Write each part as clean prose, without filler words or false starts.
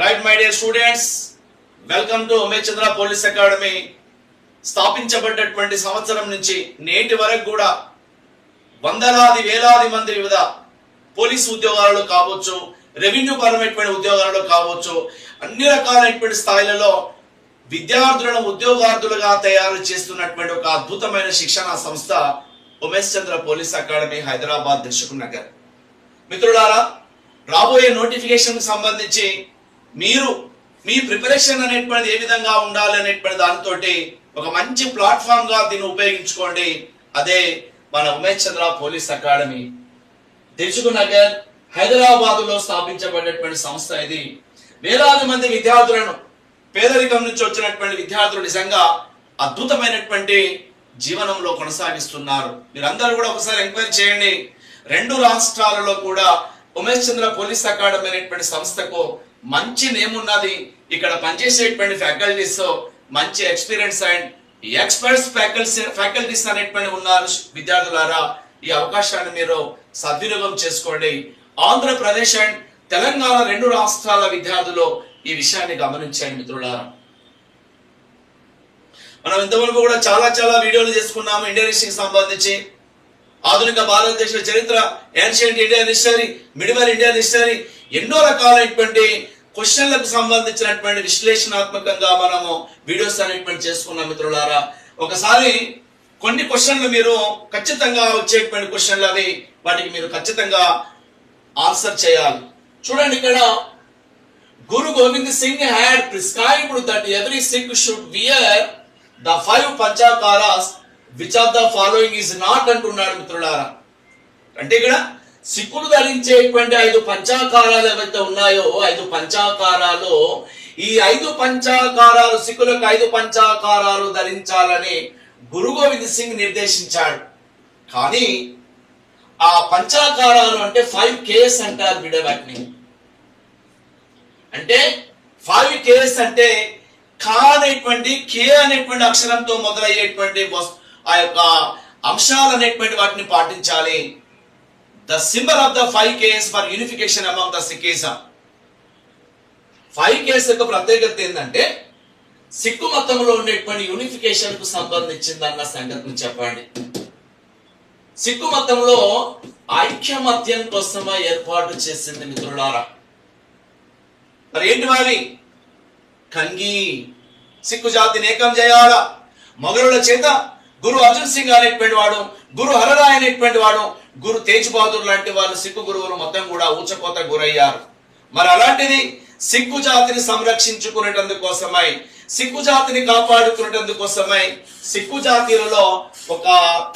Right my dear students, welcome to Umesh Chandra police academy. స్థాపించబడ్డటువంటి సంవత్సరం నుంచి నేటి వరకు కూడా వందలాది వేలాది మంది వివిధ పోలీసు ఉద్యోగాలలో కావచ్చు, రెవెన్యూ పరమైనటువంటి ఉద్యోగాలలో కావచ్చు, అన్ని రకాలైనటువంటి స్థాయిలలో విద్యార్థులను ఉద్యోగార్థులుగా తయారు చేస్తున్నటువంటి ఒక అద్భుతమైన శిక్షణ సంస్థ ఉమేష్ చంద్ర పోలీస్ అకాడమీ, హైదరాబాద్, దిల్సుఖ్ నగర్. మిత్రులారా, రాబోయే నోటిఫికేషన్ సంబంధించి మీరు మీ ప్రిపరేషన్ అనేటువంటిది ఏ విధంగా ఉండాలి అనేటువంటి దానితో ఒక మంచి ప్లాట్ఫామ్ గా దీన్ని ఉపయోగించుకోండి. అదే మన ఉమేష్ చంద్ర పోలీస్ అకాడమీ, దిల్సుఖ్ నగర్, హైదరాబాద్ లో స్థాపించబడినటువంటి సంస్థ ఇది. వేలాది మంది విద్యార్థులను, పేదరికం నుంచి వచ్చినటువంటి విద్యార్థులు నిజంగా అద్భుతమైనటువంటి జీవనంలో కొనసాగిస్తున్నారు. మీరందరూ కూడా ఒకసారి ఎంక్వైరీ చేయండి. 2 రాష్ట్రాలలో కూడా ఉమేష్ చంద్ర పోలీస్ అకాడమీ అనేటువంటి సంస్థకు మంచి నేమ్ ఉన్నది. ఇక్కడ పనిచేసేటువంటి ఫ్యాకల్టీస్ మంచి ఎక్స్పీరియన్స్ అండ్ ఎక్స్పర్ట్స్ ఫ్యాకల్టీస్ అనేటువంటి ఉన్నారు. విద్యార్థులారా, ఈ అవకాశాన్ని మీరు సద్వినియోగం చేసుకోండి. ఆంధ్రప్రదేశ్ అండ్ తెలంగాణ 2 రాష్ట్రాల విద్యార్థులు ఈ విషయాన్ని గమనించండి. మిత్రులారా, మనం ఇంతవరకు కూడా చాలా వీడియోలు చేసుకున్నాము ఇండియన్ హిస్టరీకి సంబంధించి. ఆధునిక భారతదేశ చరిత్ర, ancient Indian history, medieval Indian history, ఎన్నో రకాలైనటువంటి క్వశ్చన్లకు సంబంధించినటువంటి విశ్లేషణాత్మకంగా మనము వీడియోస్ అనేటువంటి చేసుకున్నాం. మిత్రులారా, ఒకసారి కొన్ని క్వశ్చన్లు మీరు ఖచ్చితంగా వచ్చేటువంటి క్వశ్చన్లు అవి, వాటికి మీరు ఖచ్చితంగా ఆన్సర్ చేయాలి. చూడండి, ఇక్కడ Guru Gobind Singh had prescribed that every Sikh should wear the 5 పంచాకారాస్ which of the following is not అంటున్నాడు. మిత్రులారా, అంటే ఇక్కడ సిక్కులు ధరించేటువంటి 5 పంచాకారాలు ఏవైతే ఉన్నాయో, 5 పంచాకారాలు, ఈ 5 పంచాకారాలు, సిక్కులకు 5 పంచాకారాలు ధరించాలని గురు గోవింద్ సింగ్ నిర్దేశించాడు. కానీ ఆ పంచాకారాలు అంటే 5 కేస్ అంటారు బిడ్డ. వాటిని అంటే 5 కేస్ అంటే కా అనేటువంటి, కే అనేటువంటి అక్షరంతో మొదలయ్యేటువంటి ఆ యొక్క అంశాలు అనేటువంటి వాటిని పాటించాలి. The symbol of the 5 Ks for unification among the Sikhism. 5 Ks యొక్క ప్రత్యేకత ఏంటంటే సిక్కు మతంలో ఉండేటువంటి యూనిఫికేషన్ కు సంబంధించిందన్న సంగతిని చెప్పండి. సిక్కు మతంలో ఐక్యమత్యం కోసమే ఏర్పాటు చేసింది. మిత్రులారా, మరి ఏంటి మరి? కంగి, సిక్కు జాతిని ఏకం చేయాల. మొఘలుల చేత గురు అర్జున్ సింగ్ అనేటువంటి వాడు, గురు హరరాయ్ అనేటువంటి వాడు, గురు తేజ్ బహదూర్ లాంటి వాళ్ళు సిక్కు గురువులు మొత్తం కూడా ఊచకోత గురయ్యారు. మరి అలాంటిది సిక్కు జాతిని సంరక్షించుకునేటందుకోసమై, సిక్కు జాతిని కాపాడుకునేటందుకోసమై సిక్కు జాతీయులలో ఒక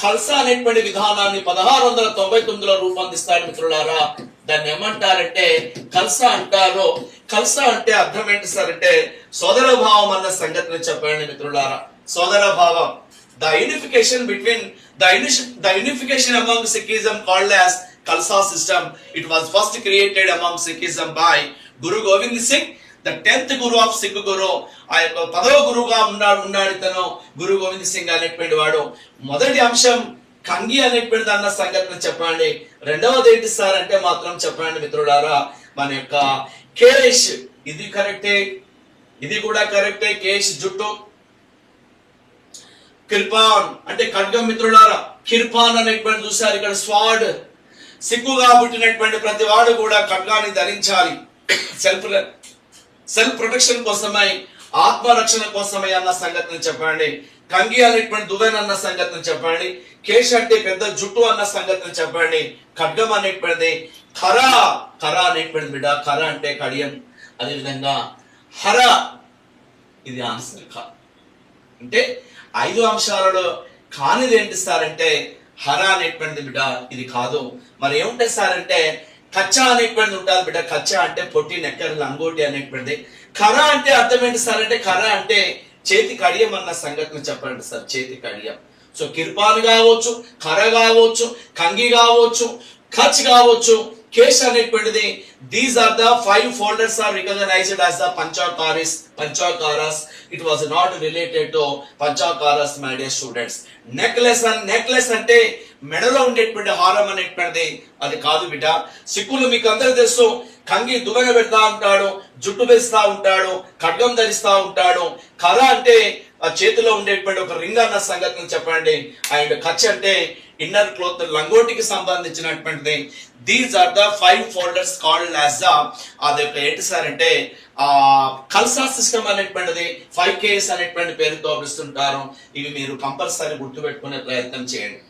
ఖల్సా అనేటువంటి విధానాన్ని 1699లో రూపొందిస్తాడు. మిత్రులారా, దాన్ని ఏమంటారంటే ఖల్సా అంటారు. ఖల్సా అంటే అర్థం ఏంటి సార్ అంటే సోదర భావం అన్న సంగతిని చెప్పండి. మిత్రులారా, సోదర భావం, the unification among Sikhism called as Khalsa system. It was first created among Sikhism by Guru Govind Singh, the 10th Guru of Sikh Guru. ఆ యొక్క 10వ గురువుగా ఉన్నాడు ఇతను, గురు గోవింద్ సింగ్ అనేటువంటి వాడు. మొదటి అంశం కంగి అనేటువంటి అన్న సంగతిని చెప్పండి. రెండవది ఏంటి సార్ అంటే మాత్రం చెప్పండి మిత్రులారా, మన యొక్క కేశ్, ఇది కరెక్టే, ఇది కూడా కరెక్టే. కేశ్ జుట్టు. కిర్పాన్ అంటే ఖడ్గం. మిత్రులారా, కిర్పాన్ అనేటువంటి చూసారు ఇక్కడ స్వాడ్. సిక్కుగా పుట్టినటువంటి ప్రతి వాడు కూడా ఖడ్గాన్ని ధరించాలి. సెల్ఫ్ ప్రొటెక్షన్ కోసమై, ఆత్మరక్షణ కోసమై అన్న సంగతిని చెప్పండి. కంగి అనేటువంటి దువ్వెన అన్న సంగతిని చెప్పండి. కేశ్ అంటే పెద్ద జుట్టు అన్న సంగతిని చెప్పండి. ఖడ్గం అనేటువంటిది ఖర, ఖర అనేటువంటి బిడ్డ. ఖర అంటే కడియం. అదేవిధంగా హర, ఇది ఆన్సర్. అంటే 5 అంశాలలో కానిది ఏంటి సార్ అంటే హర అనేటువంటిది బిడ్డ, ఇది కాదు. మరి ఏముంటాయి సార్ అంటే కచ్చా అనేటువంటిది ఉంటుంది బిడ్డ. కచ్చా అంటే పొట్టి, నెక్కర్, లంగోటి అనేటువంటిది. ఖర అంటే అర్థం ఏంటి సార్ అంటే ఖర అంటే చేతి కడియం అన్న సంగతిని చెప్పండి సార్, చేతి కడియం. సో కిర్పాన్ కావచ్చు, ఖర కావచ్చు, కంగి కావచ్చు, ఖచ్ కావచ్చు, కేశ్ అనేటువంటిది. These are the 5 folders are recognized as the panchakaras. It was not related to panchakaras, my dear students. Necklace అంటే మెడలో ఉండేటువంటి హారం అనేటువంటిది అది కాదు బిడ్డ. సిక్కులు మీకు అందరూ తెలుసు, కంగి దువ్వెన పెడతా ఉంటాడు, జుట్టు వేస్తా ఉంటాడు, ఖడ్గం ధరిస్తా ఉంటాడు. కర్ర అంటే ఆ చేతిలో ఉండేటువంటి ఒక రింగ్ అన్న సంగతిని చెప్పండి. అండ్ కచ్ అంటే ఇన్నర్ క్లోత్ లంగోటికి సంబంధించినటువంటిది. These are the 5 folders called as the అది ఏంటి సార్ అంటే కల్సా సిస్టమ్ అనేటువంటిది 5Ks అనేటువంటి పేరుతో పిలుస్తుంటారు. ఇవి మీరు కంపల్సరీ గుర్తుపెట్టుకునే ప్రయత్నం చేయండి.